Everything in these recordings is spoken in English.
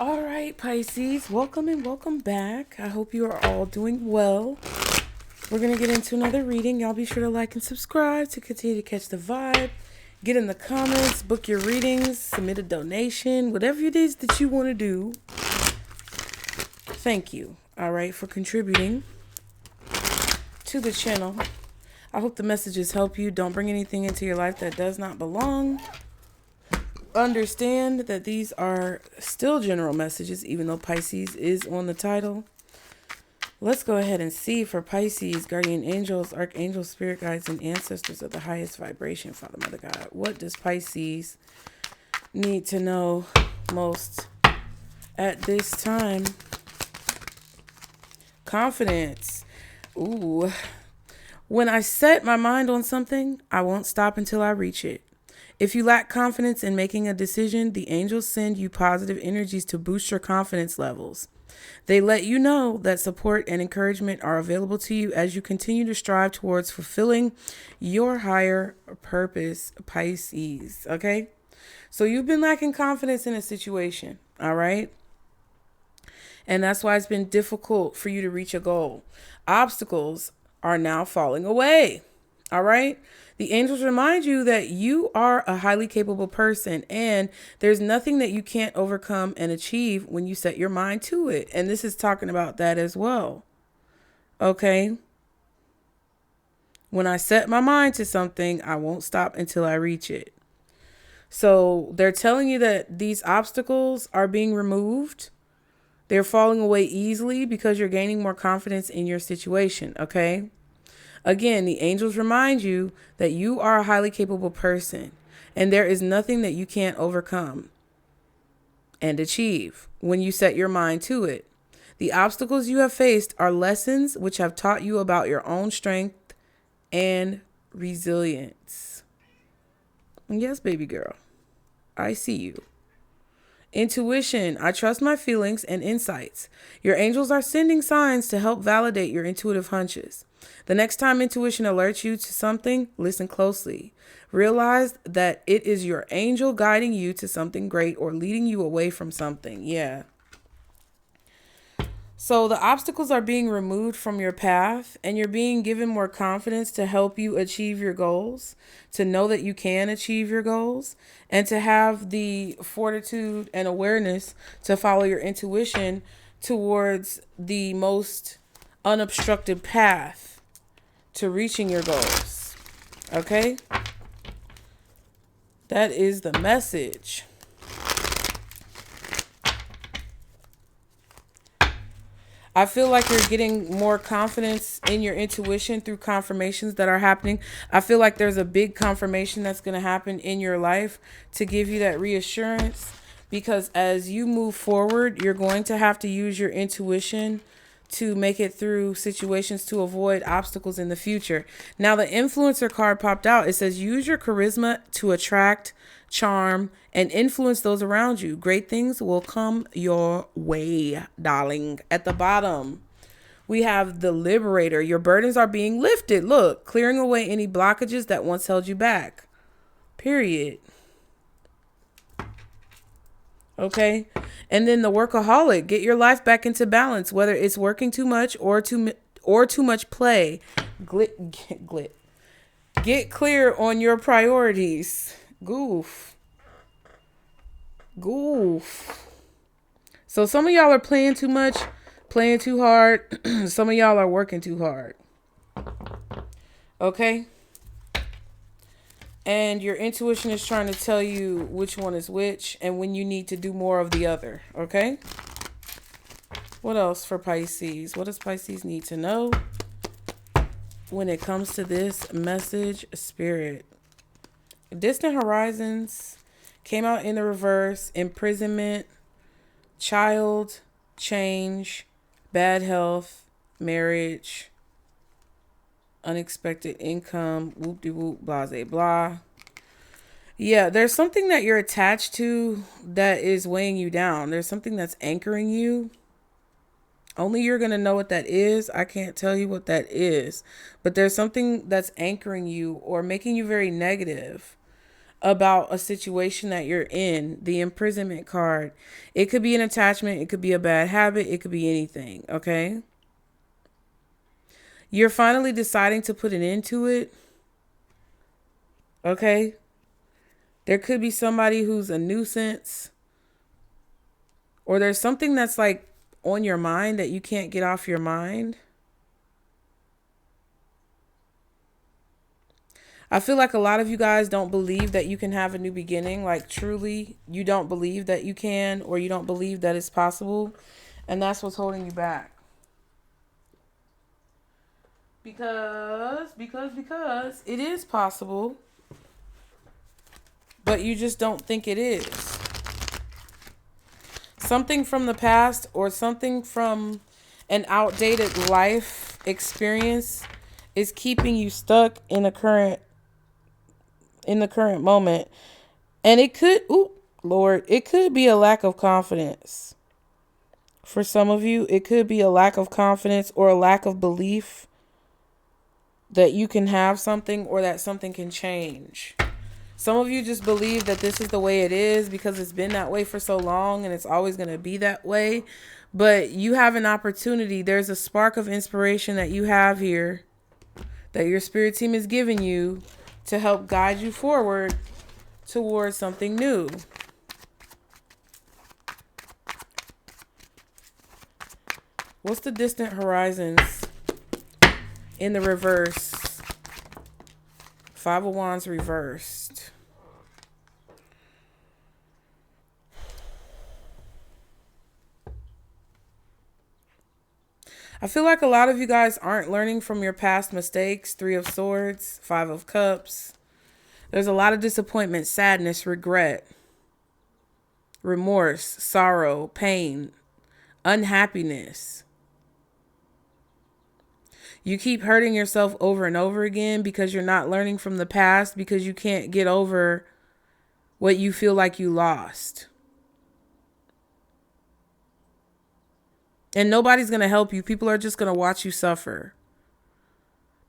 All right, Pisces, welcome and welcome back. I hope you are all doing well. We're going to get into another reading. Y'all be sure to like and subscribe to continue to catch the vibe. Get in the comments, book your readings, submit a donation, whatever it is that you want to do. Thank you, all right, for contributing to the channel. I hope the messages help you. Don't bring anything into your life that does not belong. Understand that these are still general messages, even though Pisces is on the title. Let's go ahead and see for Pisces, guardian angels, archangels, spirit guides, and ancestors of the highest vibration, Father, Mother, God. What does Pisces need to know most at this time? Confidence. Ooh. When I set my mind on something, I won't stop until I reach it. If you lack confidence in making a decision, the angels send you positive energies to boost your confidence levels. They let you know that support and encouragement are available to you as you continue to strive towards fulfilling your higher purpose, Pisces. Okay? So you've been lacking confidence in a situation, all right? And that's why it's been difficult for you to reach a goal. Obstacles are now falling away. All right. The angels remind you that you are a highly capable person and there's nothing that you can't overcome and achieve when you set your mind to it. And this is talking about that as well. Okay. When I set my mind to something, I won't stop until I reach it. So they're telling you that these obstacles are being removed. They're falling away easily because you're gaining more confidence in your situation. Okay. Again, the angels remind you that you are a highly capable person and there is nothing that you can't overcome and achieve when you set your mind to it. The obstacles you have faced are lessons which have taught you about your own strength and resilience. Yes, baby girl, I see you. Intuition. I trust my feelings and insights. Your angels are sending signs to help validate your intuitive hunches. The next time intuition alerts you to something, listen closely. Realize that it is your angel guiding you to something great or leading you away from something. Yeah. So the obstacles are being removed from your path and you're being given more confidence to help you achieve your goals, to know that you can achieve your goals, and to have the fortitude and awareness to follow your intuition towards the most unobstructed path to reaching your goals. Okay? That is the message. I feel like you're getting more confidence in your intuition through confirmations that are happening. I feel like there's a big confirmation that's going to happen in your life to give you that reassurance, because as you move forward, you're going to have to use your intuition to make it through situations to avoid obstacles in the future. Now, the influencer card popped out. It says, use your charisma to attract, charm, and influence those around you. Great things will come your way, darling. At the bottom, we have the liberator. Your burdens are being lifted. Look, clearing away any blockages that once held you back. Period. Okay. And then the workaholic, get your life back into balance, whether it's working too much or too much play. Get clear on your priorities. Goof. So some of y'all are playing too much, playing too hard. Some of y'all are working too hard. Okay. And your intuition is trying to tell you which one is which and when you need to do more of the other. Okay. What else for Pisces? What does Pisces need to know when it comes to this message, Spirit? Distant horizons came out in the reverse. Imprisonment, child, change, bad health, marriage, unexpected income, whoop-de-whoop, blase blah. Yeah, there's something that you're attached to that is weighing you down. There's something that's anchoring you. Only you're going to know what that is. I can't tell you what that is. But there's something that's anchoring you or making you very negative. about a situation that you're in. The imprisonment card. It could be an attachment. It could be a bad habit. It could be anything. Okay. You're finally deciding to put an end to it. Okay. There could be somebody who's a nuisance. Or there's something that's like on your mind that you can't get off your mind. I feel like a lot of you guys don't believe that you can have a new beginning. Like truly, you don't believe that you can, or you don't believe that it's possible. And that's what's holding you back. Because it is possible. But you just don't think it is. Something from the past or something from an outdated life experience is keeping you stuck in the current moment. And it could, it could be a lack of confidence. For some of you, it could be a lack of confidence or a lack of belief that you can have something or that something can change. Some of you just believe that this is the way it is because it's been that way for so long and it's always going to be that way. But you have an opportunity. There's a spark of inspiration that you have here that your spirit team is giving you to help guide you forward towards something new. What's the distant horizons in the reverse? Five of Wands reversed. I feel like a lot of you guys aren't learning from your past mistakes. Three of Swords, Five of Cups. There's a lot of disappointment, sadness, regret, remorse, sorrow, pain, unhappiness. You keep hurting yourself over and over again because you're not learning from the past, because you can't get over what you feel like you lost. And nobody's going to help you. People are just going to watch you suffer.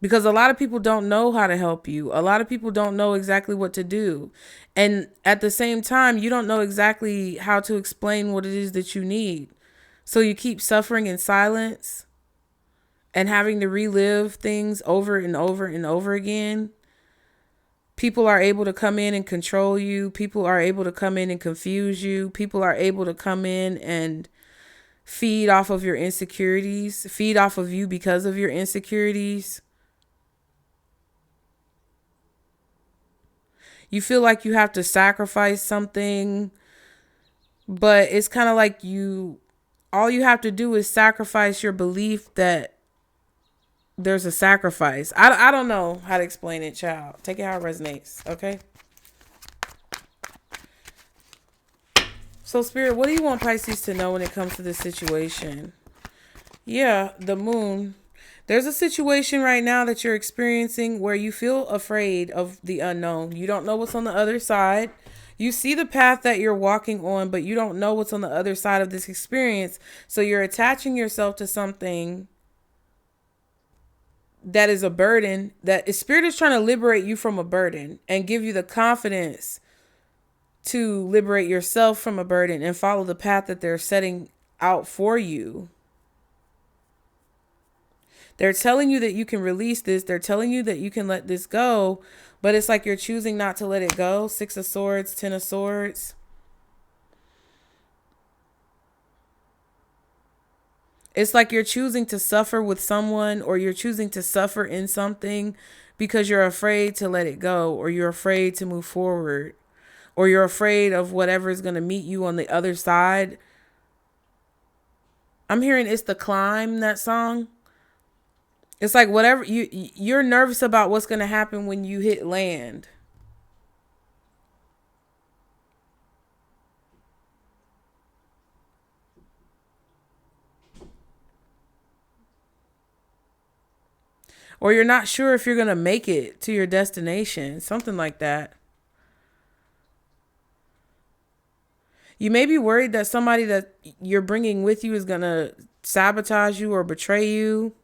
Because a lot of people don't know how to help you. A lot of people don't know exactly what to do. And at the same time, you don't know exactly how to explain what it is that you need. So you keep suffering in silence and having to relive things over and over and over again. People are able to come in and control you. People are able to come in and confuse you. People are able to come in and feed off of your insecurities, feed off of you because of your insecurities. You feel like you have to sacrifice something, but it's kind of like all you have to do is sacrifice your belief that there's a sacrifice. I don't know how to explain it, child. Take it how it resonates, okay? So, Spirit, what do you want Pisces to know when it comes to this situation? Yeah, the Moon. There's a situation right now that you're experiencing where you feel afraid of the unknown. You don't know what's on the other side. You see the path that you're walking on, but you don't know what's on the other side of this experience. So you're attaching yourself to something that is a burden, that Spirit is trying to liberate you from a burden and give you the confidence to liberate yourself from a burden and follow the path that they're setting out for you. They're telling you that you can release this. They're telling you that you can let this go, but it's like you're choosing not to let it go. Six of Swords, Ten of Swords. It's like you're choosing to suffer with someone, or you're choosing to suffer in something because you're afraid to let it go, or you're afraid to move forward, or you're afraid of whatever is going to meet you on the other side. I'm hearing It's the Climb, that song. It's like whatever you're nervous about what's going to happen when you hit land. Or you're not sure if you're going to make it to your destination, something like that. You may be worried that somebody that you're bringing with you is going to sabotage you or betray you.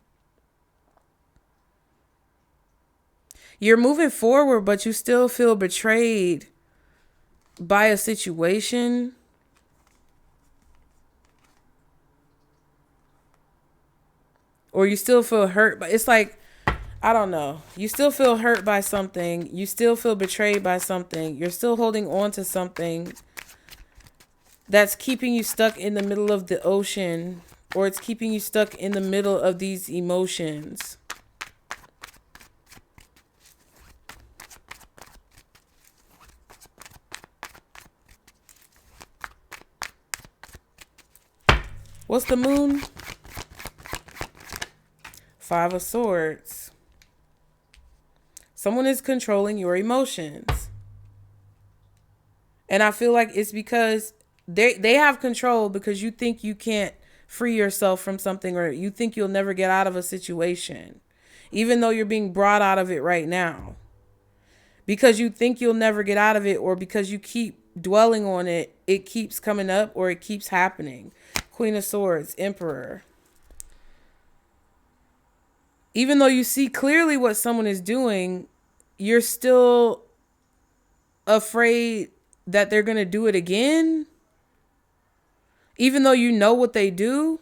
You're moving forward, but you still feel betrayed by a situation, or you still feel hurt, but it's like, I don't know. You still feel hurt by something. You still feel betrayed by something. You're still holding on to something that's keeping you stuck in the middle of the ocean, or it's keeping you stuck in the middle of these emotions. What's the moon? Five of Swords. Someone is controlling your emotions. And I feel like it's because they have control because you think you can't free yourself from something, or you think you'll never get out of a situation, even though you're being brought out of it right now. Because you think you'll never get out of it, or because you keep dwelling on it, it keeps coming up, or it keeps happening. Queen of Swords, Emperor. Even though you see clearly what someone is doing, you're still afraid that they're going to do it again. Even though you know what they do.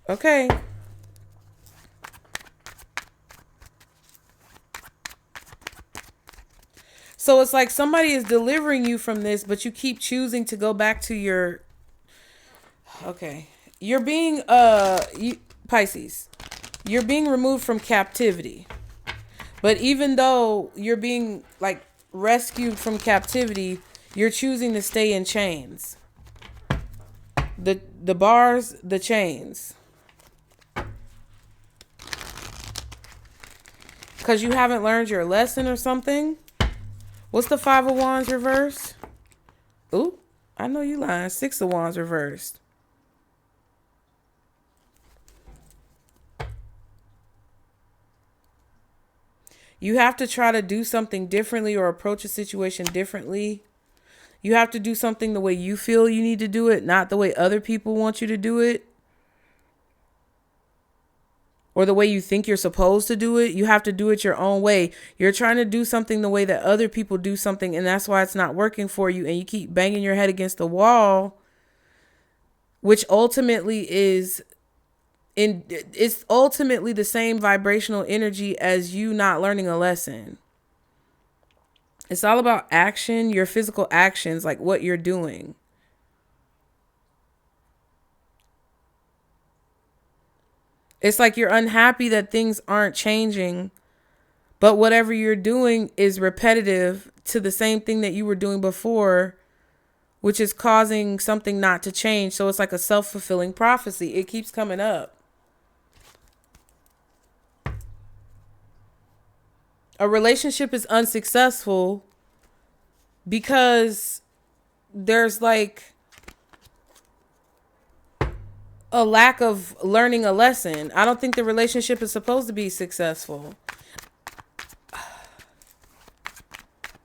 Okay. So it's like somebody is delivering you from this, but you keep choosing to go back to your... Okay. You're being, Pisces. You're being removed from captivity. But even though you're being, like, rescued from captivity, you're choosing to stay in chains. The bars, the chains. Because you haven't learned your lesson or something. What's the Five of Wands reversed? Ooh, I know you lying. Six of Wands reversed. You have to try to do something differently, or approach a situation differently. You have to do something the way you feel you need to do it, not the way other people want you to do it, or the way you think you're supposed to do it. You have to do it your own way. You're trying to do something the way that other people do something, and that's why it's not working for you, and you keep banging your head against the wall, which ultimately it's ultimately the same vibrational energy as you not learning a lesson. It's all about action, your physical actions, like what you're doing. It's like you're unhappy that things aren't changing, but whatever you're doing is repetitive to the same thing that you were doing before, which is causing something not to change. So it's like a self-fulfilling prophecy. It keeps coming up. A relationship is unsuccessful because there's like a lack of learning a lesson. I don't think the relationship is supposed to be successful.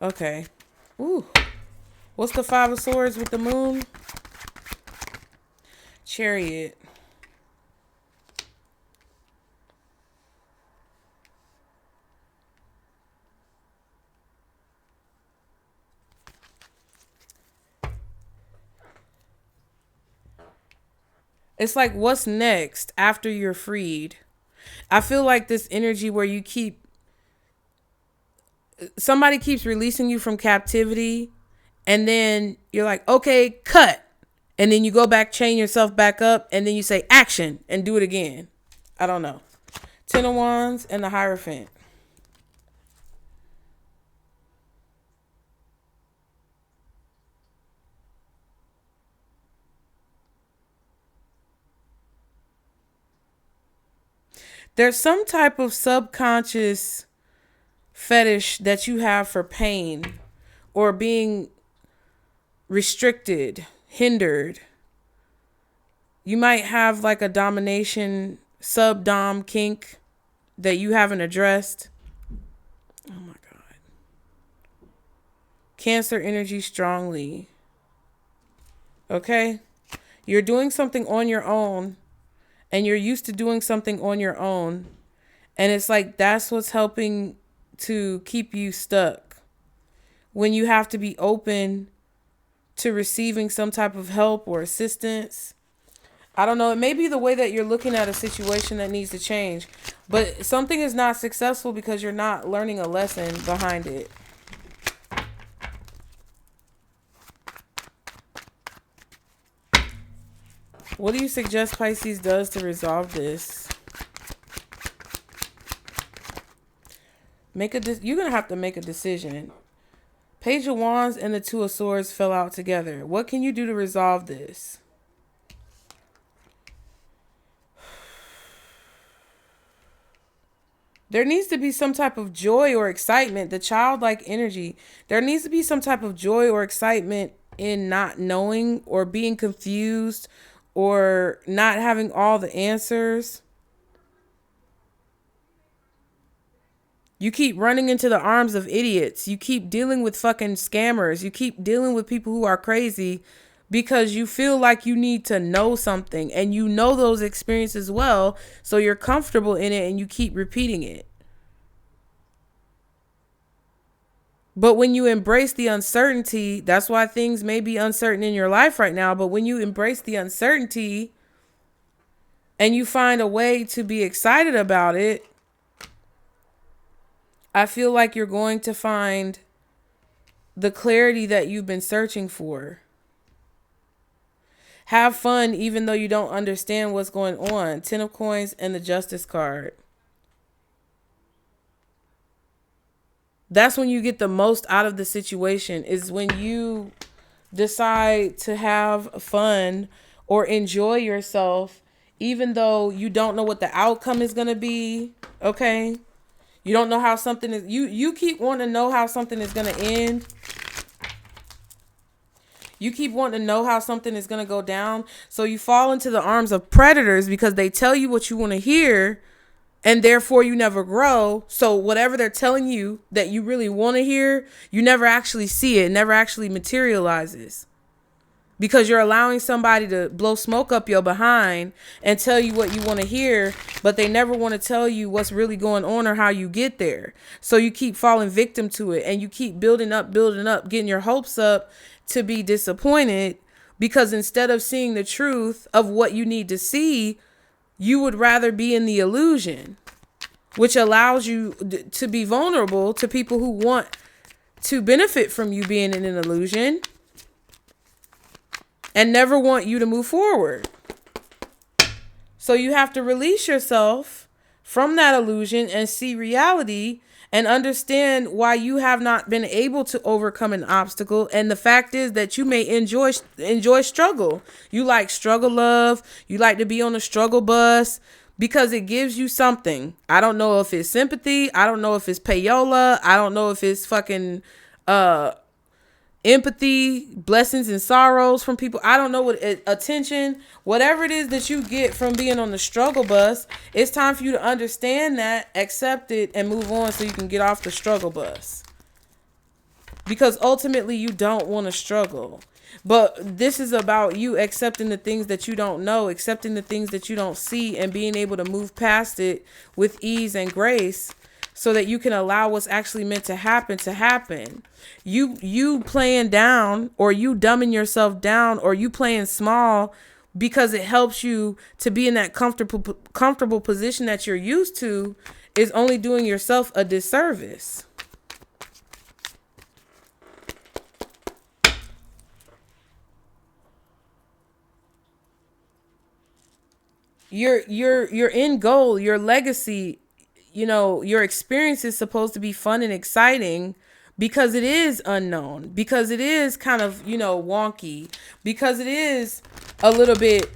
Okay. Ooh. What's the Five of Swords with the moon? Chariot. It's like, what's next after you're freed? I feel like this energy where you somebody keeps releasing you from captivity, and then you're like, okay, cut. And then you go back, chain yourself back up, and then you say action and do it again. I don't know. Ten of Wands and the Hierophant. There's some type of subconscious fetish that you have for pain or being restricted, hindered. You might have like a domination sub-dom kink that you haven't addressed. Oh my God. Cancer energy strongly. Okay? You're doing something on your own, and you're used to doing something on your own. And it's like that's what's helping to keep you stuck. when you have to be open to receiving some type of help or assistance. I don't know. It may be the way that you're looking at a situation that needs to change, but something is not successful because you're not learning a lesson behind it. What do you suggest Pisces does to resolve this? You're going to have to make a decision. Page of Wands and the Two of Swords fell out together. What can you do to resolve this? There needs to be some type of joy or excitement, the childlike energy. There needs to be some type of joy or excitement in not knowing or being confused or not having all the answers. You keep running into the arms of idiots. You keep dealing with fucking scammers. You keep dealing with people who are crazy because you feel like you need to know something and you know those experiences well. So you're comfortable in it and you keep repeating it. But when you embrace the uncertainty, that's why things may be uncertain in your life right now. But when you embrace the uncertainty and you find a way to be excited about it, I feel like you're going to find the clarity that you've been searching for. Have fun even though you don't understand what's going on. Ten of Coins and the Justice card. That's when you get the most out of the situation, is when you decide to have fun or enjoy yourself, even though you don't know what the outcome is going to be. Okay. You don't know how something is, you keep wanting to know how something is going to end. You keep wanting to know how something is going to go down. So you fall into the arms of predators because they tell you what you want to hear. And therefore you never grow. So whatever they're telling you that you really want to hear, you never actually see it. It never actually materializes. Because you're allowing somebody to blow smoke up your behind and tell you what you want to hear. But they never want to tell you what's really going on or how you get there. So you keep falling victim to it. And you keep building up, getting your hopes up to be disappointed. Because instead of seeing the truth of what you need to see, you would rather be in the illusion, which allows you to be vulnerable to people who want to benefit from you being in an illusion and never want you to move forward. So you have to release yourself from that illusion and see reality and understand why you have not been able to overcome an obstacle. And the fact is that you may enjoy struggle. You like struggle love. You like to be on the struggle bus because it gives you something. I don't know if it's sympathy. I don't know if it's payola. I don't know if it's fucking empathy, blessings and sorrows from people. I don't know what attention, whatever it is that you get from being on the struggle bus. It's time for you to understand that, accept it, and move on so you can get off the struggle bus. Because ultimately you don't want to struggle. But this is about you accepting the things that you don't know, accepting the things that you don't see, and being able to move past it with ease and grace so that you can allow what's actually meant to happen to happen. You playing down, or you dumbing yourself down, or you playing small because it helps you to be in that comfortable position that you're used to, is only doing yourself a disservice. Your end goal, your legacy, your experience is supposed to be fun and exciting because it is unknown, because it is kind of, wonky, because it is a little bit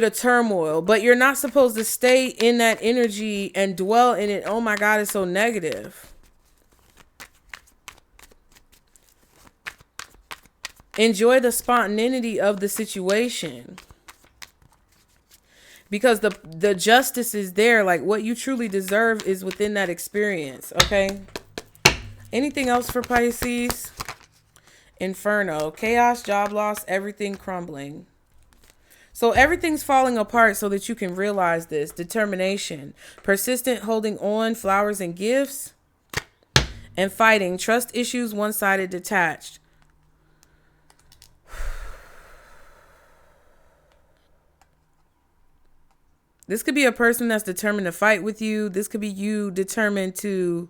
of turmoil, but you're not supposed to stay in that energy and dwell in it. Oh my God, it's so negative. Enjoy the spontaneity of the situation. Because the justice is there. Like, what you truly deserve is within that experience. Okay. Anything else for Pisces? Inferno. Chaos, job loss, everything crumbling. So everything's falling apart so that you can realize this. Determination. Persistent holding on, flowers and gifts. and fighting. Trust issues, one-sided, detached. This could be a person that's determined to fight with you. This could be you determined to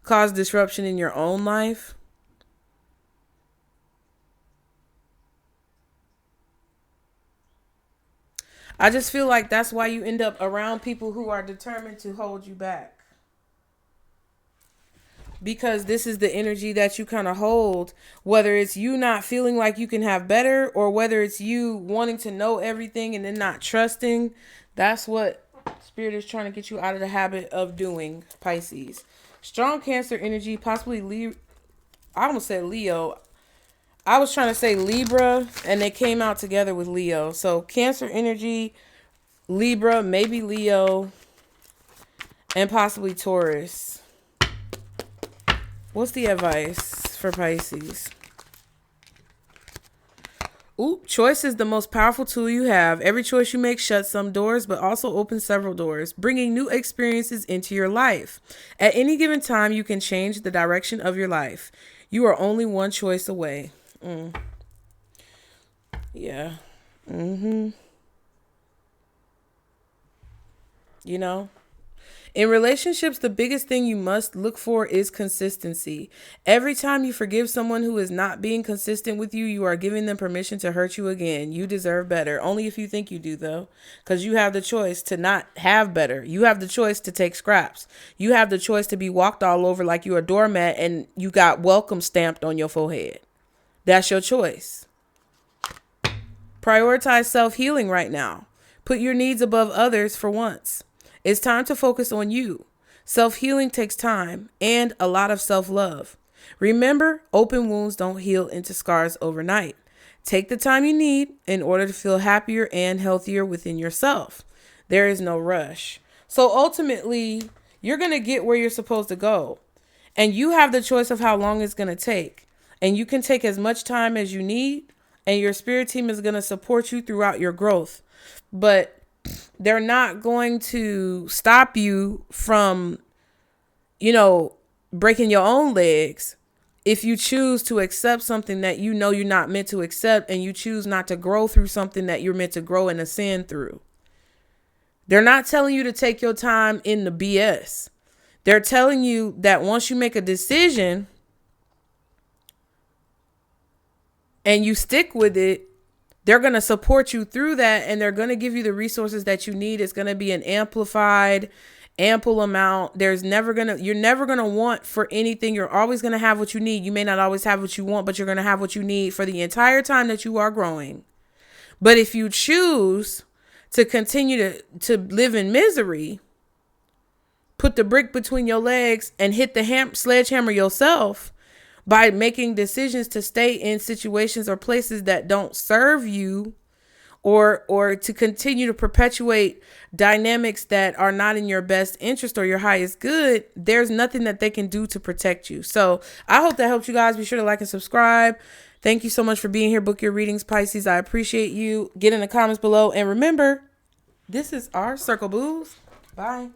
cause disruption in your own life. I just feel like that's why you end up around people who are determined to hold you back. Because this is the energy that you kind of hold, whether it's you not feeling like you can have better or whether it's you wanting to know everything and then not trusting. That's what Spirit is trying to get you out of the habit of doing, Pisces. Strong Cancer energy, possibly I almost said Leo. I was trying to say Libra and they came out together with Leo. So Cancer energy, Libra, maybe Leo, and possibly Taurus. What's the advice for Pisces? Ooh, choice is the most powerful tool you have. Every choice you make shuts some doors, but also opens several doors, bringing new experiences into your life. At any given time, you can change the direction of your life. You are only one choice away. Yeah. You know? In relationships, the biggest thing you must look for is consistency. Every time you forgive someone who is not being consistent with you, you are giving them permission to hurt you again. You deserve better. Only if you think you do, though. Because you have the choice to not have better. You have the choice to take scraps. You have the choice to be walked all over like you're a doormat and you got welcome stamped on your forehead. That's your choice. Prioritize self-healing right now. Put your needs above others for once. It's time to focus on you. Self-healing takes time and a lot of self-love. Remember, open wounds don't heal into scars overnight. Take the time you need in order to feel happier and healthier within yourself. There is no rush. So ultimately, you're going to get where you're supposed to go. And you have the choice of how long it's going to take. And you can take as much time as you need. And your spirit team is going to support you throughout your growth. But they're not going to stop you from, breaking your own legs if you choose to accept something that you know you're not meant to accept and you choose not to grow through something that you're meant to grow and ascend through. They're not telling you to take your time in the BS. They're telling you that once you make a decision and you stick with it, they're going to support you through that and they're going to give you the resources that you need. It's going to be an ample amount. You're never going to want for anything. You're always going to have what you need. You may not always have what you want, but you're going to have what you need for the entire time that you are growing. But if you choose to continue to live in misery, put the brick between your legs and hit the sledgehammer yourself, by making decisions to stay in situations or places that don't serve you or to continue to perpetuate dynamics that are not in your best interest or your highest good, there's nothing that they can do to protect you. So I hope that helped you guys. Be sure to like and subscribe. Thank you so much for being here. Book your readings, Pisces. I appreciate you. Get in the comments below. And remember, this is our Circle Booze. Bye.